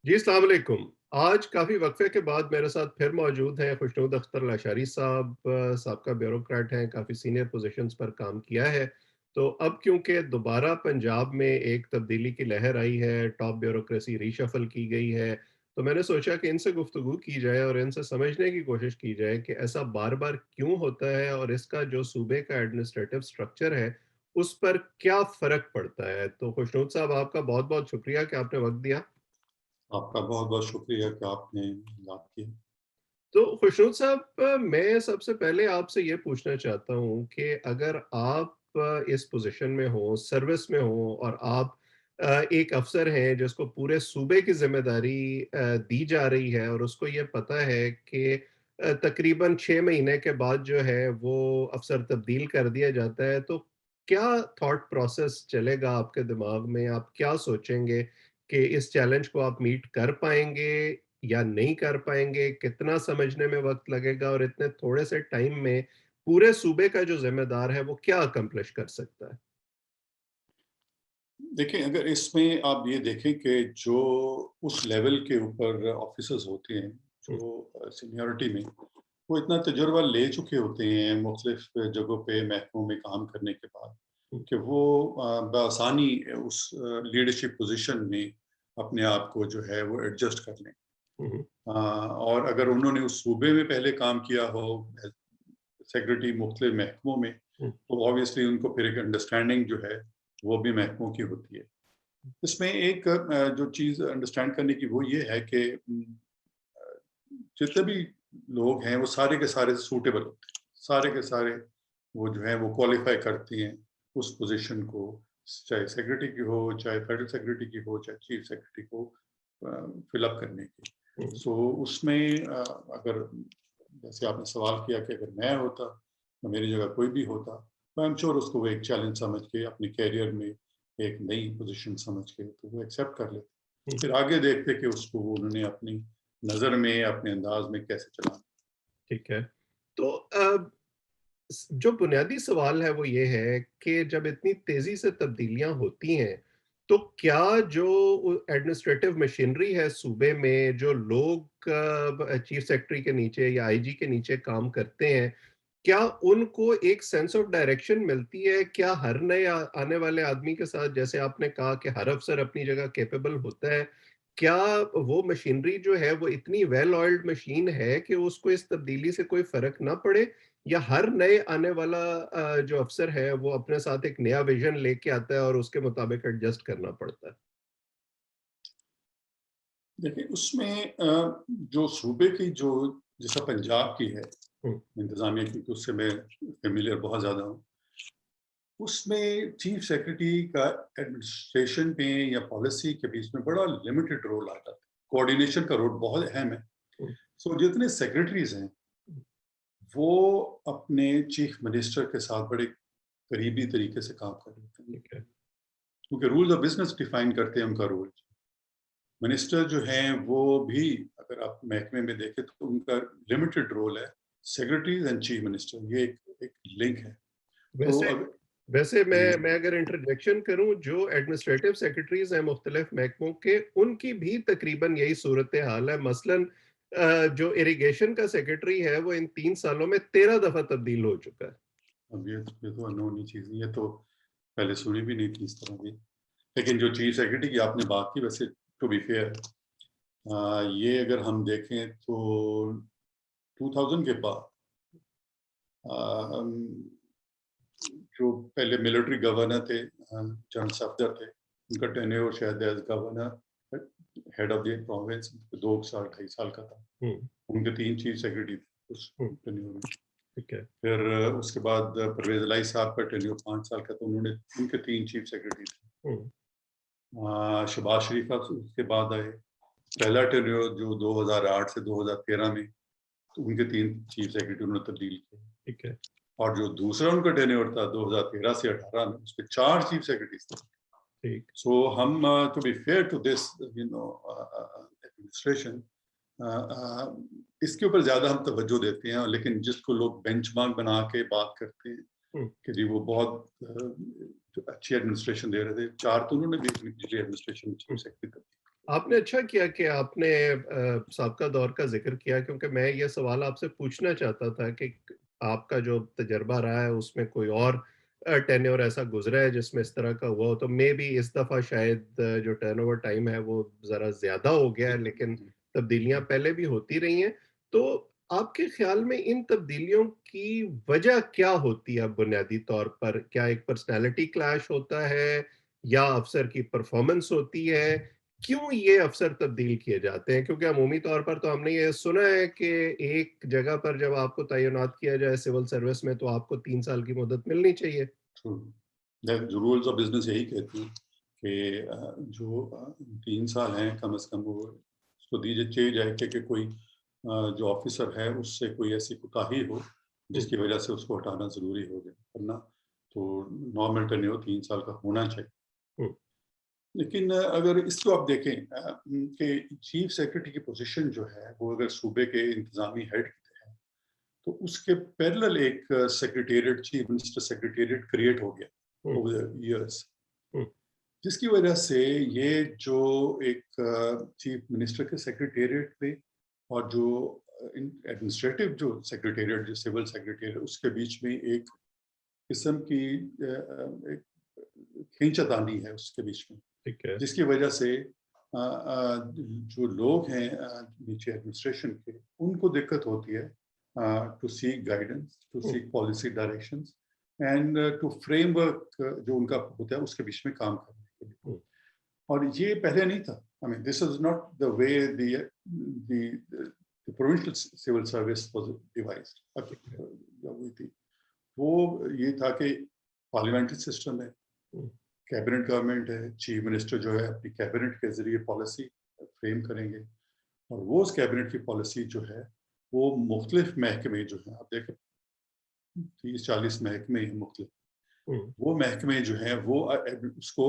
जी, अस्सलाम वालेकुम। आज काफ़ी वक़्फ़े के बाद मेरे साथ फिर मौजूद हैं खुशनूद अख्तर लाशारी साहब। साबका ब्यूरोक्रेट हैं, काफ़ी सीनियर पोज़ीशंस पर काम किया है। तो अब क्योंकि दोबारा पंजाब में एक तब्दीली की लहर आई है, टॉप ब्यूरोक्रेसी रीशफ़ल की गई है, तो मैंने सोचा कि इनसे गुफ्तगू की जाए और इनसे समझने की कोशिश की जाए कि ऐसा बार-बार क्यों होता है और इसका जो सूबे का एडमिनिस्ट्रेटिव स्ट्रक्चर है, उस पर क्या फ़र्क पड़ता है? तो खुशनूद साहब, आपका बहुत-बहुत शुक्रिया कि आपने वक़्त दिया। आपका बहुत-बहुत शुक्रिया कि आपने याद किया। तो खुशनूद साहब, मैं सबसे पहले आपसे ये पूछना चाहता हूँ कि अगर आप इस पोजीशन में हो, सर्विस में हो और आप एक अफसर हैं जिसको पूरे सूबे की ज़िम्मेदारी दी जा रही है और उसको ये पता है कि तकरीबन 6 महीने के बाद जो है वो अफसर तब्दील कर दिया जाता है, तो क्या थॉट प्रोसेस चलेगा आपके दिमाग में? आप क्या सोचेंगे कि इस चैलेंज को आप मीट कर पाएँगे या नहीं कर पाएँगे, कितना समझने में वक़्त लगेगा और इतने थोड़े से टाइम में पूरे सूबे का जो ज़िम्मेदार है, वो क्या अकम्प्लिश कर सकता है? देखिए, अगर इसमें आप ये देखें कि जो उस लेवल के ऊपर ऑफ़िसर्स होते हैं, हुँ, जो सीनियरिटी में, वो इतना तजुर्बा ले चुके होते हैं मुख़्तलिफ़ जगहों पे महकमों में काम करने के बाद, हुँ, कि वो बआसानी उस लीडरशिप पोज़ीशन में अपने आप को जो है वो एडजस्ट कर लें। हुँ, हुँ, और अगर उन्होंने उस सूबे में पहले काम किया हो, सेक्रेटरी मुख्तलिफ महकमों में, हुँ, तो ऑब्वियसली उनको फिर एक अंडरस्टैंडिंग जो है, वो भी महकमों की होती है। इसमें एक जो चीज़ अंडरस्टैंड करने की वो ये है कि अ, जितने भी लोग हैं वो सारे के सारे सूटेबल होते हैं। सारे के सारे वो जो हैं वो क्वालिफ़ाई करते हैं उस पोज़ीशन को, चाहे सेक्रेटरी की हो, चाहे फेडरल सेक्रेटरी की हो, चाहे चीफ सेक्रेटरी को अ, फ़िल अप करने की। हुँ, सो उसमें अगर जैसे आपने सवाल किया कि अगर मैं होता या मेरी जगह कोई भी होता, तो आई एम श्योर उसको वो एक चैलेंज समझ के अपने करियर में एक नई पोज़ीशन समझ के तो वो एक्सेप्ट कर लेते। हुँ, फिर आगे देखते कि उसको वो उन्होंने अपनी नज़र में, अपने अंदाज़ में कैसे चलाना। ठीक है। तो जो बुनियादी सवाल है वो ये है कि जब इतनी तेजी से तब्दीलियां होती हैं, तो क्या जो एडमिनिस्ट्रेटिव मशीनरी है सूबे में, जो लोग चीफ सेक्रेटरी के नीचे या आईजी के नीचे काम करते हैं, क्या उनको एक सेंस ऑफ डायरेक्शन मिलती है? क्या हर नए आने वाले आदमी के साथ, जैसे आपने कहा कि हर अफसर अपनी जगह कैपेबल होता है, क्या वो मशीनरी जो है वो इतनी वेल ऑयल्ड मशीन है कि उसको इस तब्दीली से कोई फर्क ना पड़े, या हर नए आने वाला जो अफ़सर है वो अपने साथ एक नया विज़न लेके आता है और उसके मुताबिक एडजस्ट करना पड़ता है? देखिए उसमें जो सूबे की जो जैसा पंजाब की है हुँ, इंतज़ामिया की, तो उससे मैं फ़ैमिलियर बहुत ज़्यादा हूँ। उसमें चीफ सेक्रेटरी का एडमिनिस्ट्रेशन में या पॉलिसी के बीच में बड़ा लिमिटेड रोल आता है। कोऑर्डिनेशन का रोल बहुत अहम है। हुँ, सो जितने सेक्रेटरीज़ हैं, हुँ, वो अपने चीफ मिनिस्टर के साथ बड़े करीबी तरीके से काम कर लेते हैं। ठीक है। क्योंकि रूल्स ऑफ बिज़नेस डिफाइन करते हैं उनका रोल। मिनिस्टर जो हैं वो भी अगर आप महकमे में देखें तो उनका लिमिटेड रोल है। सेक्रेटरीज़ एंड चीफ मिनिस्टर ये एक लिंक है। तो वैसे अग वैसे जी। मैं अगर इंटरजेक्शन करूँ, जो एडमिनिस्ट्रेटिव सेक्रेटरीज़ हैं मुख्तलिफ महकमों के, उनकी भी तकरीबन यही सूरत-ए-हाल है। मसलन जो इरिगेशन का सेक्रेटरी है, वो इन 3 सालों में 13 दफ़ा तब्दील हो चुका है। अब ये तो अननोन ही चीज़ है, ये तो पहले सुनी भी नहीं थी इस तरह की। लेकिन जो चीफ सेक्रेटरी की आपने बात की, वैसे टू बी फेयर ये अगर हम देखें तो 2000 के बाद अम, जो पहले मिलिट्री गवर्नर थे, जनरल सफदर थे, उनका टेन्योर शायद as governor head of the province 2 साल 2.5 साल का था। हुँ, उनके 3 चीफ सेक्रेटरी थे उस हुँ, टेन्योर में। ठीक है। फिर उसके बाद परवेज़ इलाही साहब का टेन्योर 5 साल का था, उन्होंने उनके 3 चीफ सेक्रेटरी थे। हुँ, शहबाज शरीफ साहब उसके बाद आए। पहला टेन्योर जो 2008 से 2013 में, तो उनके 3 चीफ सेक्रेटरी उन्होंने तब्दील किए। ठीक है। और जो दूसरा उनका टेन्योर था 2013 से 18 में, उसपे 4 चीफ सेक्रेटरीज़ थे। ठीक। सो हम to be fair to this administration इसके ऊपर ज़्यादा हम तवज्जो देते हैं, लेकिन जिसको लोग बेंचमार्क बना के बात करते हैं हुँ, कि जी वो बहुत जो अच्छी एडमिनिस्ट्रेशन दे रहे थे, 4 तो उन्होंने भी अपनी पिछली एडमिनिस्ट्रेशन में चीफ हुँ। सेक्रेटरी थे। आपने अच्छा किया कि आपने साबका दौर का ज़िक्र किया, क्योंकि मैं ये सवाल आपसे पूछना चाहता था कि आपका जो तजुर्बा रहा है उसमें कोई और टेन्योर ऐसा गुज़रा है जिसमें इस तरह का हुआ हो, तो मेबी इस दफ़ा शायद जो टर्नओवर टाइम है वो ज़रा ज़्यादा हो गया जी, है, लेकिन जी। तब्दीलियाँ पहले भी होती रही हैं। तो आपके ख़्याल में इन तब्दीलियों की वजह क्या होती है बुनियादी तौर पर? क्या एक पर्सनैलिटी क्लैश होता है या अफ़सर की परफ़ॉर्मेंस होती है? क्यों ये अफ़सर तब्दील किए जाते हैं? क्योंकि अमूमी तौर पर तो हमने ये सुना है कि एक जगह पर जब आपको तैनात किया जाए सिविल सर्विस में, तो आपको 3 साल की मुद्दत मिलनी चाहिए। True. The rules of business यही कहती हैं कि जो 3 साल हैं कम से कम वो उसको दीजिए चाहिए जाए कि कोई जो ऑफ़िसर है उससे कोई ऐसी कोताही हो हुँ, जिसकी वज़ह से उसको हटाना ज़रूरी हो जाए, वरना तो नॉर्मल टेन्योर 3 साल का होना चाहिए। हुँ, लेकिन अगर इसको आप देखें कि चीफ सेक्रेटरी की पोज़ीशन जो है वो अगर सूबे के इंतज़ामी हेड की है, तो उसके पैरेलल एक secretariat chief minister secretariat create हो गया हुँ, ओवर द ईयर्स। हुँ, जिसकी वजह से ये जो एक चीफ मिनिस्टर के सेक्रेटेरिएट पे और जो एडमिनिस्ट्रेटिव जो सेक्रेटेरिएट जो सिविल सेक्रेटेरिएट उसके बीच में एक किस्म की एक खींचातानी है उसके बीच में, ठीक है। जिसकी वजह से जो लोग हैं नीचे एडमिनिस्ट्रेशन के उनको दिक्कत होती है to seek guidance, to hmm, seek policy directions and to framework जो उनका होता है उसके बीच में काम करने के लिए। हुँ, और ये पहले नहीं था। I mean this is not the way the provincial civil service was devised ठीक है। हुई थी। वो ये था कि पार्लियामेंट्री सिस्टम है, हुँ, कैबिनेट गवर्नमेंट है, चीफ मिनिस्टर जो है अपनी कैबिनेट के ज़रिए पॉलिसी फ्रेम करेंगे और वो उस कैबिनेट की पॉलिसी जो है, वो मुख्तलिफ महकमे जो हैं, आप देखें 30-40 महकमे हैं मुख्तलिफ, हुँ, वो महकमे जो हैं वो उसको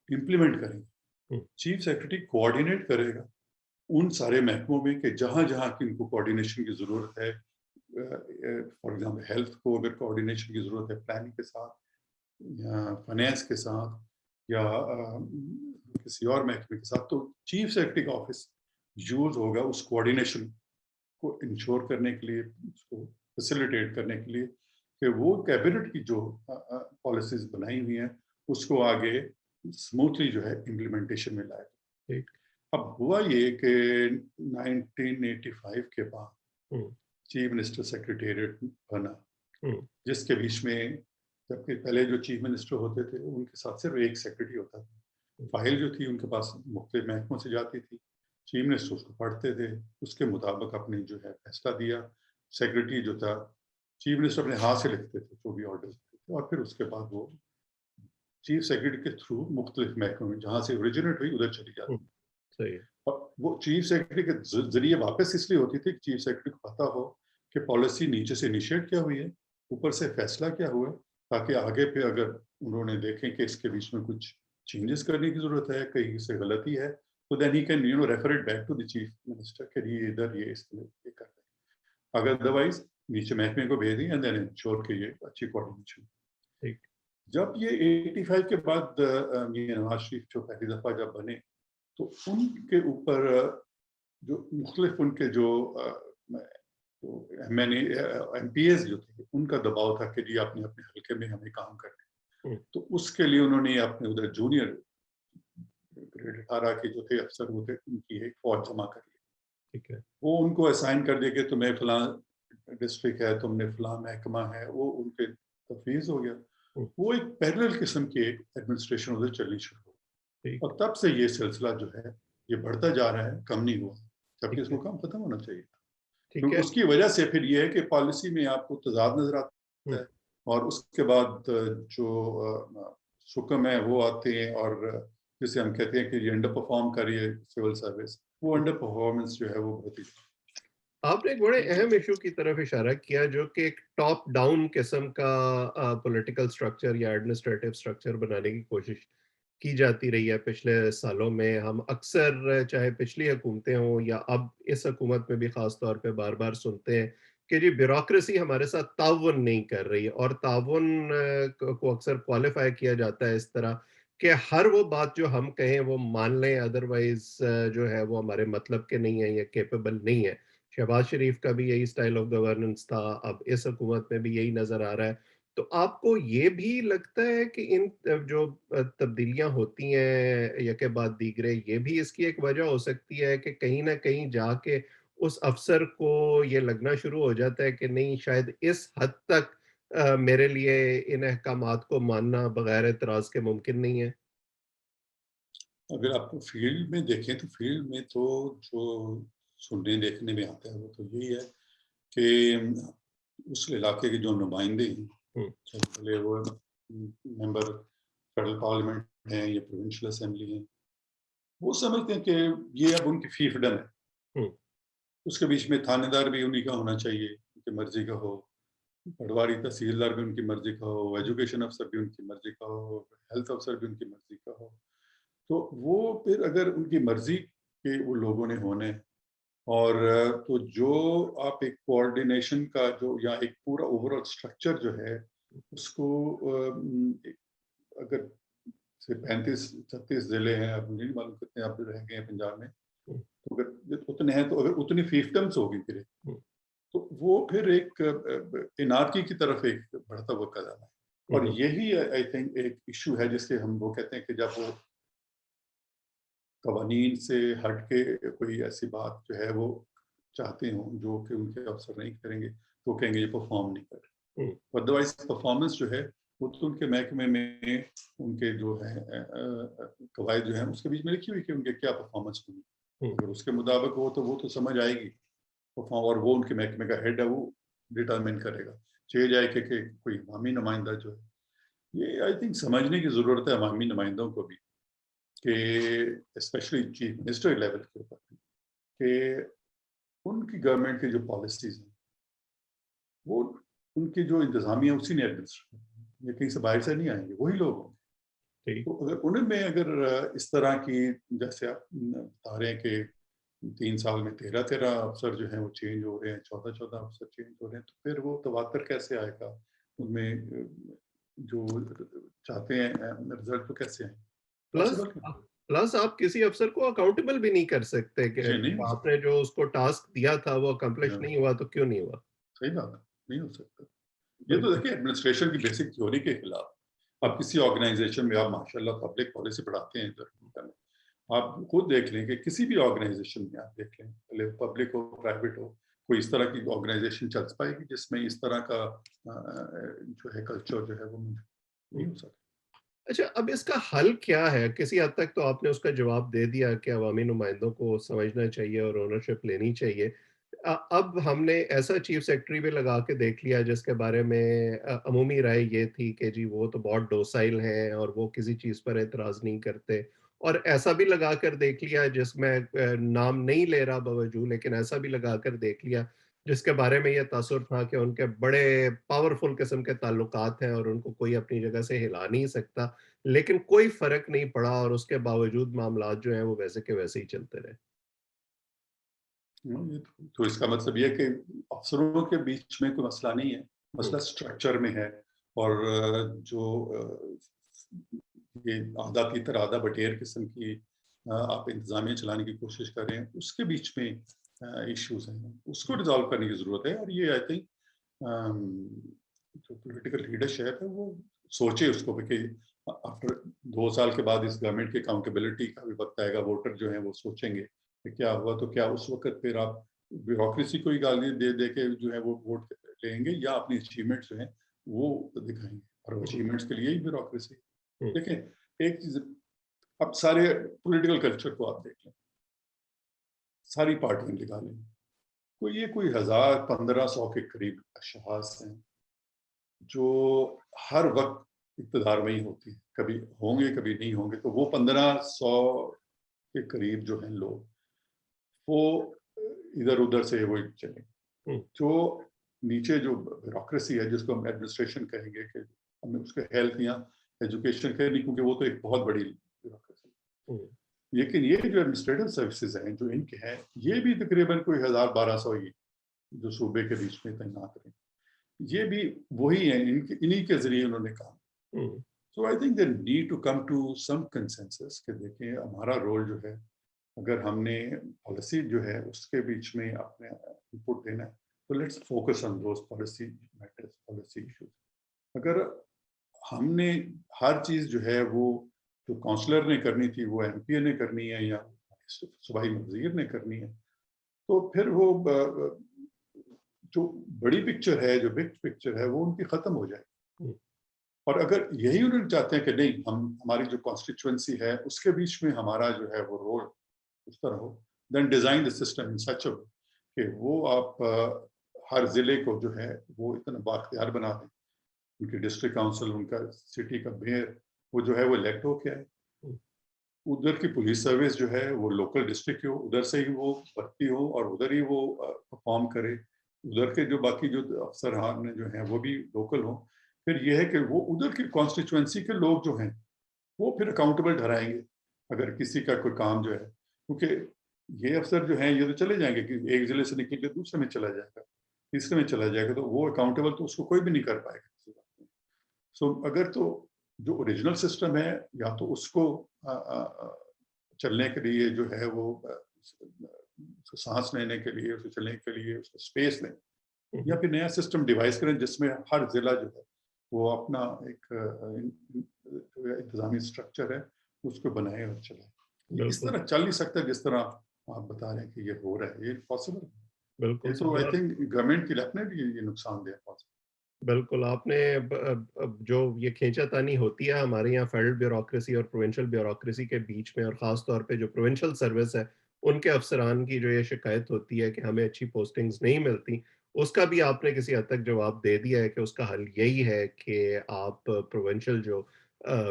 इम्प्लीमेंट करेंगे। हुँ, चीफ सेक्रेटरी कोऑर्डिनेट करेगा उन सारे महकमों में कि जहाँ-जहाँ की इनको कोऑर्डिनेशन की ज़रूरत है, फॉर एग्ज़ाम्पल हेल्थ को अगर कोऑर्डिनेशन की ज़रूरत है प्लानिंग के साथ या फाइनेंस के साथ या किसी और महकमे के साथ, तो चीफ सेक्रेटरी का ऑफिस यूज़ होगा उस कोऑर्डिनेशन को इंश्योर करने के लिए, उसको फैसिलिटेट करने के लिए कि वो कैबिनेट की जो पॉलिसीज़ बनाई हुई हैं, उसको आगे स्मूथली जो है इम्प्लीमेंटेशन में लाए। ठीक। अब हुआ ये कि 1985 के बाद हुँ, चीफ मिनिस्टर सेक्रेटेरिएट बना, हुँ, जिसके बीच में जबकि पहले जो चीफ मिनिस्टर होते थे, उनके साथ सिर्फ एक सेक्रेटरी होता था। हुँ, फाइल जो थी उनके पास मुख्तलिफ महकमों से जाती थी। चीफ मिनिस्टर उसको पढ़ते थे, उसके मुताबिक अपनी जो है फैसला दिया। सेक्रेटरी जो था, चीफ मिनिस्टर अपने हाथ से लिखते थे, जो भी ऑर्डर्स थे और फिर उसके बाद वो चीफ सेक्रेटरी के थ्रू मुख्तलिफ महकमों में जहाँ से ओरिजिनेट हुई उधर चली हुँ, जाती। सही है। और वो चीफ सेक्रेटरी के ज़रिए वापस इसलिए होती थी कि चीफ सेक्रेटरी को पता हो कि पॉलिसी नीचे से इनिशिएट क्या हुई है, ऊपर से फैसला क्या हुआ है, ताकि आगे पे अगर उन्होंने देखें कि इसके बीच में कुछ चेंजेस करने की ज़रूरत है, कहीं से गलती है, तो then he can refer it back to the chief minister कि ये इधर ये इसके लिए ये कर रहे हैं। अगर अदरवाइज़ नीचे महकमे को भेज दें एंड देन इंश्योर कि ये अच्छी कोऑर्डिनेशन। ठीक। जब ये 85 के बाद ये नवाज़ शरीफ जो पहली दफ़ा जब बने, तो उनके ऊपर जो मुख्तलिफ उनके जो मैंने एमपीएस जो थे उनका दबाव था कि जी आपने अपने हल्के में हमें काम करना है। हुँ, तो उसके लिए उन्होंने अपने उधर जूनियर ग्रेड 18 के जो थे अफसर वो थे उनकी एक फौज जमा कर ली। ठीक है। वो उनको असाइन कर दिया कि तुम्हें फलां डिस्ट्रिक्ट है, तुमने फलां महकमा है, वो उनके तफवीज़ हो गया। हुँ, वो एक पैरेलल किस्म की एक एडमिनिस्ट्रेशन उधर चलनी शुरू हो गई ठीक, और तब से ये सिलसिला जो है ये बढ़ता जा रहा है, कम नहीं हुआ, जबकि ठीक इसको है। काम खत्म होना चाहिए। ठीक क्योंकि है। उसकी वजह से फिर ये है कि पॉलिसी में आपको तज़ाद नज़र आता हुँ, है और उसके बाद जो हुक्म है वो आते हैं और जिसे हम कहते हैं कि ये अंडर परफॉर्म कर रही है सिविल सर्विस, वो हुँ। अंडर परफॉर्मेंस जो है वो बहुत ही आपने एक बड़े अहम इश्यू की तरफ इशारा किया, जो कि एक टॉप डाउन किस्म का पॉलिटिकल स्ट्रक्चर या एडमिनिस्ट्रेटिव स्ट्रक्चर बनाने की कोशिश की जाती रही है पिछले सालों में। हम अक्सर चाहे पिछली हुकूमतें हों या अब इस हुकूमत में भी ख़ास तौर पे बार-बार सुनते हैं कि जी ब्यूरोक्रेसी हमारे साथ ताउन नहीं कर रही है, और ताउन को अक्सर क्वालिफ़ाई किया जाता है इस तरह कि हर वो बात जो हम कहें वो मान लें, अदरवाइज़ जो है वो हमारे मतलब के नहीं है या कैपेबल नहीं है। शहबाज शरीफ का भी यही स्टाइल ऑफ गवर्नेंस था, अब इस हुकूमत में भी यही नज़र आ रहा है। तो आपको ये भी लगता है कि इन जो तब्दीलियाँ होती हैं या के बाद दीगरे, ये भी इसकी एक वजह हो सकती है कि कहीं न कहीं जाके उस अफ़सर को ये लगना शुरू हो जाता है कि नहीं, शायद इस हद तक मेरे लिए इन अहकामात को मानना बगैर एतराज़ के मुमकिन नहीं है? अगर आप फील्ड में देखें तो फील्ड में तो जो सुनने देखने में आता है वो तो यही है कि उस इलाके के जो नुमाइंदे हैं, हुँ, चाहे भले वो मेंबर फेडरल पार्लियामेंट हैं या प्रोविंशियल असेंबली हैं, वो समझते हैं कि ये अब उनकी फीफडम है। हुँ, उसके बीच में थानेदार भी उन्हीं का होना चाहिए, उनकी मर्जी का हो, पटवारी तहसीलदार भी उनकी मर्जी का हो, एजुकेशन अफसर भी उनकी मर्जी का हो, हेल्थ अफसर भी उनकी मर्जी का हो। तो वो फिर अगर उनकी मर्जी के वो लोगों ने होने और तो जो आप एक कोऑर्डिनेशन का जो या एक पूरा ओवरऑल स्ट्रक्चर जो है उसको अगर से 35-36 जिले हैं, अब मुझे नहीं मालूम कितने आप रह गए हैं पंजाब में, हुँ, तो अगर उतने हैं तो अगर उतनी फीफडम्स होगी फिर हुँ, तो वो फिर एक इनारकी की तरफ एक बढ़ता हुआ कदम है। हुँ, और हुँ, यही आई थिंक एक इशू है जिसके हम वो कहते हैं कि जब वो कवानीन से हट के कोई ऐसी बात जो है वो चाहते हों जो कि उनके अफसर नहीं करेंगे, तो वो कहेंगे ये परफॉर्म नहीं कर हुँ, रहे। अदरवाइज परफॉर्मेंस जो है वो तो उनके महकमे में उनके जो है कवायद जो है उसके बीच में लिखी हुई कि उनके क्या परफॉर्मेंस होगी। हुँ, अगर उसके मुताबिक हो तो वो तो समझ आएगी परफॉर्म, और वो उनके महकमे का हेड है, वो डिटरमिन करेगा। चाहिए जाए कि कोई अवामी नुमाइंदा जो है, ये आई थिंक समझने की ज़रूरत है अवामी नुमाइंदों को भी कि स्पेशली चीफ मिनिस्टर लेवल के ऊपर कि उनकी गवर्नमेंट की जो पॉलिसीज़ हैं, वो उनकी जो इंतज़ामिया उसी ने एडमिनिस्ट्रेट करनी है। ये कहीं से बाहर से नहीं आएँगे, वही लोग होंगे। जी, तो अगर उनमें अगर इस तरह की जैसे आप बता रहे हैं कि 3 साल में 13-13 अफ़सर जो हैं वो चेंज हो रहे हैं, 14-14 अफ़सर चेंज हो रहे हैं, तो फिर वो तवातर कैसे आएगा? उनमें जो चाहते हैं रिज़ल्ट वो कैसे आएँगे? प्लस पॉसिबल नहीं। प्लस आप किसी अफ़सर को अकाउंटेबल भी नहीं कर सकते कि जी, नहीं हो आपने जो उसको टास्क दिया था वो सकता। अकम्प्लिश हाँ, नहीं हुआ तो क्यों नहीं हुआ? सही बात है, नहीं हो सकता। ये तो बिल्कुल। देखिए एडमिनिस्ट्रेशन की बेसिक थ्योरी के खिलाफ। हुँ, आप किसी ऑर्गेनाइज़ेशन में आप माशाल्लाह पब्लिक पॉलिसी पढ़ाते हैं इधर अमेरिका में। आप खुद देख लें कि किसी भी ऑर्गेनाइज़ेशन में आप देख लें, भले पब्लिक हो, प्राइवेट हो, कोई इस तरह की ऑर्गेनाइज़ेशन चल पाएगी जिसमें इस तरह का जो है कल्चर जो है वो नहीं हुँ। हो सकता। अच्छा, अब इसका हल क्या है? किसी हद तक तो आपने उसका जवाब दे दिया कि अवामी नुमाइंदों को समझना चाहिए और ओनरशिप लेनी चाहिए। अब हमने ऐसा चीफ सेक्रेटरी भी लगा के देख लिया जिसके बारे में अमूमी राय ये थी कि जी वो तो बहुत डोसाइल हैं और वो किसी चीज़ पर एतराज़ नहीं करते। और ऐसा भी लगा कर देख लिया जिसमें नाम नहीं ले रहा बावजूद, लेकिन ऐसा भी लगा कर देख लिया जिसके बारे में ये तासुर था कि उनके बड़े पावरफुल किस्म के ताल्लुकात हैं और उनको कोई अपनी जगह से हिला नहीं सकता। लेकिन कोई फ़र्क नहीं पड़ा और उसके बावजूद मामलात जो हैं वो वैसे के वैसे ही चलते रहे। ये तो इसका मतलब ये है कि अफ़सरों के बीच में कोई मसला नहीं है, हुँ, मसला स्ट्रक्चर में है। और जो ये आधा तीतर आधा बटेर किस्म की आप इंतज़ामिया चलाने की कोशिश कर रहे हैं, उसके बीच में इश्यूज़ हैं। उसको रिज़ॉल्व करने की ज़रूरत है और ये आई थिंक अम, जो पॉलिटिकल लीडरशिप है वो सोचे उसको कि आफ्टर 2 साल के बाद इस गवर्नमेंट की अकाउंटेबिलिटी का भी वक़्त आएगा, वोटर जो हैं वो सोचेंगे कि क्या हुआ, तो क्या उस वक़्त फिर आप ब्यूरोक्रेसी को ही गाली दे दे के जो है वो वोट लेंगे या अपनी अचीवमेंट्स जो हैं वो दिखाएँगे, और हुँ, अचीवमेंट्स के लिए ही ब्यूरोक्रेसी। हुँ, देखें, एक चीज़, अब सारे पॉलिटिकल कल्चर को आप देख लें, सारी पार्टियाँ निकाल लें, कोई 1000 1500 के करीब अशख़ास हैं जो हर वक़्त इक़्तिदार में ही होती हैं, कभी होंगे, कभी नहीं होंगे, तो वो 1500 के करीब जो हैं लोग, वो इधर-उधर से वो चले। हुँ, जो नीचे जो ब्यूरोक्रेसी है जिसको हम एडमिनिस्ट्रेशन कहेंगे कि हमें उसके हेल्थ या एजुकेशन कहें नहीं, क्योंकि वो तो एक बहुत बड़ी ब्यूरोक्रेसी है। हुँ, लेकिन ये जो एडमिनिस्ट्रेटिव सर्विसेज हैं जो इनके हैं, ये भी तकरीबन कोई 1000-1200 ही जो सूबे के बीच में तैनात हैं। ये भी वही हैं, इनके इन्हीं के ज़रिए उन्होंने काम। Hmm, so I think they need to come to some consensus कि देखिए हमारा रोल जो है, अगर हमने पॉलिसी जो है उसके बीच में अपने इनपुट देना है, तो let's focus on those policy matters, policy issues. अगर हमने हर चीज़ जो है वो जो काउंसलर ने करनी थी वो एमपीए ने करनी है या सूबाई वज़ीर ने करनी है, तो फिर वो जो बड़ी पिक्चर है, जो बिग पिक्चर है, वो उनकी ख़त्म हो जाएगी। हुँ, और अगर यही उन्होंने चाहते हैं कि नहीं, हम हमारी जो कॉन्स्टिट्यूएंसी है उसके बीच में हमारा जो है वो रोल उस तरह हो, then design the system in such a way कि वो आप हर ज़िले को जो है वो इतना बाख्तियार बना दें। उनकी डिस्ट्रिक्ट काउंसिल, उनका सिटी का मेयर, वो जो है वो इलेक्ट हो के आए। हुँ, उधर की पुलिस सर्विस जो है वो लोकल डिस्ट्रिक्ट की हो, उधर से ही वो भर्ती हो और उधर ही वो परफॉर्म करे। उधर के जो बाकी जो अफसरान जो हैं वो भी लोकल हों। फिर ये है कि वो उधर की कॉन्स्टिट्यूएंसी के लोग जो हैं वो फिर अकाउंटेबल ठहराएंगे अगर किसी का कोई काम जो है, क्योंकि ये अफसर जो हैं ये तो चले जाएंगे कि एक जिले से निकल के दूसरे में चला जाएगा, तीसरे में चला जाएगा, तो वो अकाउंटेबल तो उसको कोई भी नहीं कर पाएगा किसी बात में। सो अगर तो जो ओरिजिनल सिस्टम है या तो उसको चलने के लिए जो है वो उसको सांस लेने के लिए, उसे चलने के लिए उसको स्पेस दें, हुँ, या हुँ, फिर नया सिस्टम डिवाइस करें जिसमें हर जिला जो है वो अपना एक इंतजामी स्ट्रक्चर है उसको बनाए और चलाए। ये इस बिल्कुल, तरह चल नहीं सकता जिस तरह आप बता रहे हैं कि ये हो रहा है, ये पॉसिबल। बिल्कुल ये तो सही आई और थिंक गवर्नमेंट की डेफिनेटली ये नुकसानदेह है। बिल्कुल, आपने अब जो ये खींचातानी होती है हमारे यहाँ फेडरल ब्यूरोक्रेसी और प्रोविंशियल ब्यूरोक्रेसी के बीच में और ख़ास तौर पे जो प्रोविंशियल सर्विस है, उनके अफ़सरान की जो ये शिकायत होती है कि हमें अच्छी पोस्टिंग्स नहीं मिलती, उसका भी आपने किसी हद तक जवाब दे दिया है कि उसका हल यही है कि आप प्रोविंशियल जो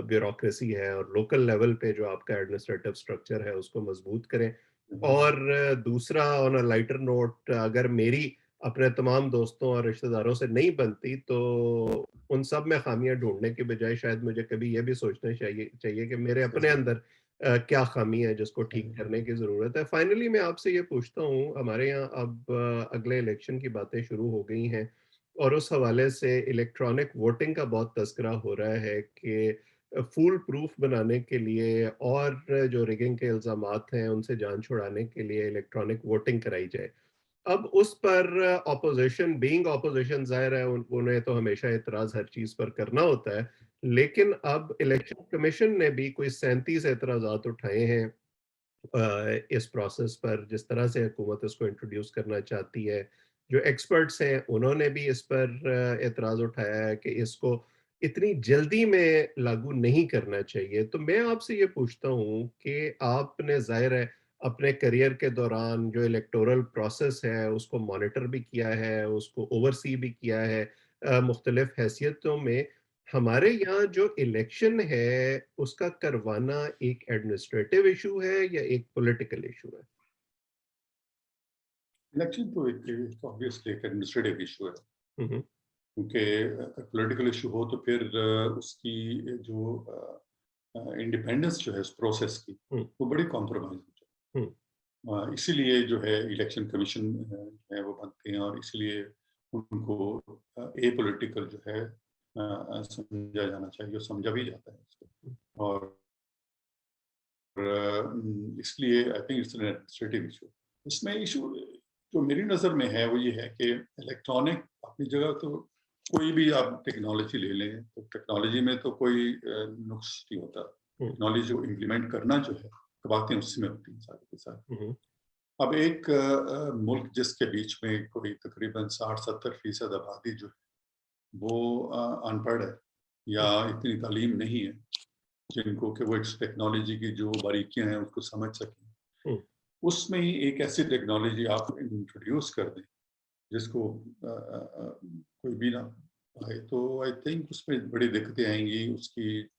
ब्यूरोक्रेसी है और लोकल लेवल पे जो आपका एडमिनिस्ट्रेटिव स्ट्रक्चर है, उसको मज़बूत करें। और दूसरा ऑन अ लाइटर नोट अगर मेरी अपने तमाम दोस्तों और रिश्तेदारों से नहीं बनती, तो उन सब में ख़ामियाँ ढूँढने के बजाय शायद मुझे कभी ये भी सोचना चाहिए चाहिए कि मेरे अपने सही अंदर क्या ख़ामी है जिसको ठीक सही करने की ज़रूरत है। फाइनली मैं आपसे ये पूछता हूँ, हमारे यहाँ अब अगले इलेक्शन की बातें शुरू हो गई हैं और उस हवाले से इलेक्ट्रॉनिक वोटिंग का बहुत तज़किरा हो रहा है कि फूल प्रूफ बनाने के लिए और जो रिगिंग के इल्ज़ामात हैं, उनसे जान छुड़ाने के लिए इलेक्ट्रॉनिक वोटिंग कराई जाए। अब उस पर ऑपोज़िशन बीइंग ऑपोज़िशन ज़ाहिर है उन्हें तो हमेशा एतराज़ हर चीज़ पर करना होता है। लेकिन अब इलेक्शन कमीशन ने भी कोई 37 एतराज़ात उठाए हैं इस प्रोसेस पर जिस तरह से हुकूमत इसको इंट्रोड्यूस करना चाहती है। जो एक्सपर्ट्स हैं उन्होंने भी इस पर एतराज़ उठाया है कि इसको इतनी जल्दी में लागू नहीं करना चाहिए। तो मैं आपसे ये पूछता हूँ कि आपने ज़ाहिर है अपने करियर के दौरान जो इलेक्टोरल प्रोसेस है उसको मॉनिटर भी किया है, उसको ओवरसी भी किया है मुख्तलिफ हैसियतों में। हमारे यहाँ जो इलेक्शन है, उसका करवाना एक एडमिनिस्ट्रेटिव इश्यू है या एक पॉलिटिकल इश्यू है? इलेक्शन तो एक ऑब्वियसली एक एडमिनिस्ट्रेटिव इशू है, हुँ, हुँ, क्योंकि पॉलिटिकल इशू हो तो फिर उसकी जो इंडिपेंडेंस जो है उस प्रोसेस की, हुँ, वो बड़ी कॉम्प्रोमाइज हो जाए। हुँ, इसीलिए जो है इलेक्शन कमीशन है वो बनते हैं और इसलिए उनको एपॉलिटिकल जो है समझा जाना चाहिए और समझा भी जाता है हुँ, इसको। और इसलिए I think it's an administrative issue. इसमें इशू जो मेरी नज़र में है वो ये है कि इलेक्ट्रॉनिक अपनी जगह तो कोई भी आप टेक्नोलॉजी ले लें, तो टेक्नोलॉजी में तो कोई नुक्स नहीं होता। हुँ, टेक्नोलॉजी को इम्प्लीमेंट करना जो है, तो बातें उसी में होती हैं सारी की सारी। हुँ, हुँ, अब एक मुल्क जिसके बीच में कोई तकरीबन 60-70% आबादी जो है वो अनपढ़ है या इतनी तालीम नहीं है जिनको कि वो इस टेक्नोलॉजी की जो बारीकियां हैं उसको समझ सकें। हुँ, उसमें ही एक ऐसी टेक्नोलॉजी आप इंट्रोड्यूस कर दें जिसको कोई भी ना पाए, तो आई थिंक उसमें बड़ी दिक्कतें आएंगी। उसकी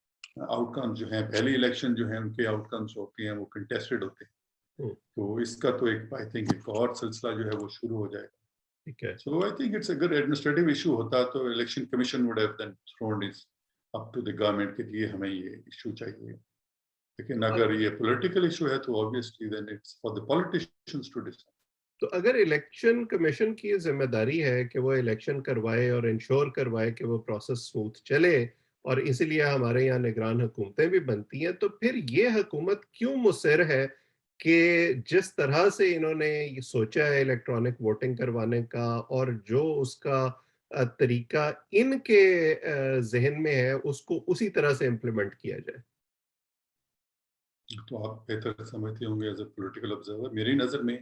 आउटकम जो है, पहले इलेक्शन जो है उनके आउटकम्स होते हैं वो कंटेस्टेड होते हैं, हुँ, तो इसका तो एक आई थिंक एक और सिलसिला जो है वो शुरू हो जाएगा। ठीक है। So I think it's a good administrative issue होता तो election commission would have then thrown this up to the government कि ये हमें ये इशू चाहिए। लेकिन तो अगर ये पॉलिटिकल इशू है तो obviously then it's for the politicians to decide। तो अगर इलेक्शन कमीशन की ज़िम्मेदारी है कि वो इलेक्शन करवाए और इंश्योर करवाए कि वो प्रोसेस स्मूथ चले और इसीलिए हमारे यहाँ निगरान हुकूमतें भी बनती हैं। तो फिर ये हुकूमत क्यों मुसिर है कि जिस तरह से इन्होंने ये सोचा है इलेक्ट्रॉनिक वोटिंग करवाने का, और जो उसका तरीका इनके ज़हन में है, उसको उसी तरह से इम्प्लीमेंट किया जाए? तो आप बेहतर समझते होंगे एज़ अ पॉलिटिकल ऑब्जर्वर। मेरी नज़र में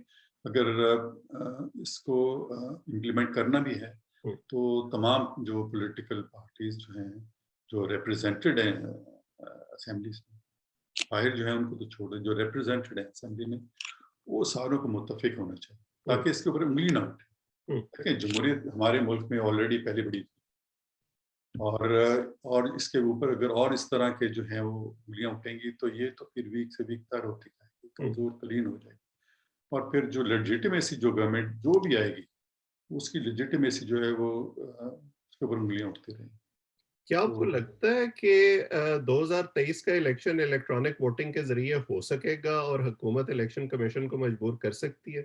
अगर इसको इम्प्लीमेंट करना भी है, हुँ, तो तमाम जो पॉलिटिकल पार्टीज़ जो हैं, जो रिप्रेजेंटेड हैं असेंबलीज़ में, बाहर जो है उनको तो छोड़ दें, जो रिप्रेजेंटेड हैं असेंबली में, वो सारों को मुत्तफ़िक होना चाहिए, हुँ, ताकि इसके ऊपर उँगली ना उठे। हुँ। देखिए, जमहूरियत हमारे मुल्क में ऑलरेडी पहले बड़ी, और इसके ऊपर अगर और इस तरह के जो हैं वो उँगलियाँ उठेंगी, तो ये तो फिर वीक से वीकतर होती जाएगी, हुँ, कमज़ोर तरीन हो जाएगी। और फिर जो लेजिटिमेसी जो गवर्नमेंट जो भी आएगी, उसकी लेजिटिमेसी जो है वो उसके ऊपर उँगलियाँ उठती रहेंगी। क्या आपको तो लगता है कि 2023 का इलेक्शन इलेक्ट्रॉनिक वोटिंग के ज़रिए हो सकेगा और हुकूमत इलेक्शन कमीशन को मजबूर कर सकती है?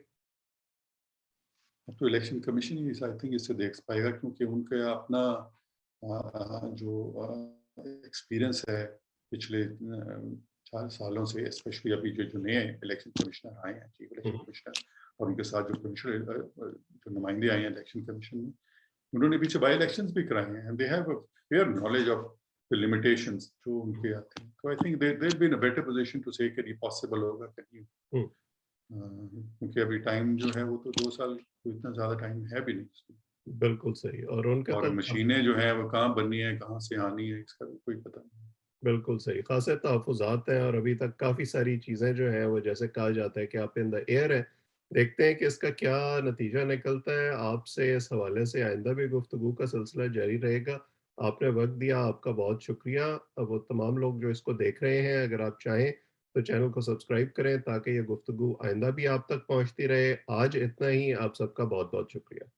अब तो election commission he I think इससे देख पाएगा, क्योंकि उनका अपना जो एक्सपीरियंस है पिछले 4 सालों से, स्पेशली अभी जो नए इलेक्शन कमिश्नर आए हैं, चीफ इलेक्शन हुँ, कमिश्नर, और उनके साथ जो कमिश्नर जो नुमाइंदे आए हैं इलेक्शन कमीशन में, उन्होंने पीछे बाई इलेक्शंस भी कराए हैं, and they have a fair knowledge of the limitations जो उनके आते हैं। तो I think they they be in a better position to say कि ये पॉसिबल होगा कि नहीं। हुँ, क्योंकि अभी टाइम जो है वो तो 2 साल, कोई इतना ज़्यादा टाइम है भी नहीं उसमें। बिल्कुल सही, और उनका और तो मशीनें जो हैं वो कहाँ बननी है, कहाँ से आनी है, इसका भी कोई पता नहीं। बिल्कुल सही, ख़ासे तहफ़्फ़ुज़ात हैं, और अभी तक काफ़ी सारी चीज़ें जो हैं वो जैसे कहा जाता है कि अप इन द एयर है। देखते हैं कि इसका क्या नतीजा निकलता है। आपसे इस हवाले से आइंदा भी गुफ्तगू का सिलसिला जारी रहेगा। आपने वक़्त दिया, आपका बहुत शुक्रिया। वो तमाम लोग जो इसको देख रहे हैं, अगर आप चाहें तो चैनल को सब्सक्राइब करें ताकि ये गुफ्तगू आइंदा भी आप तक पहुँचती रहे। आज इतना ही, आप सबका बहुत-बहुत शुक्रिया।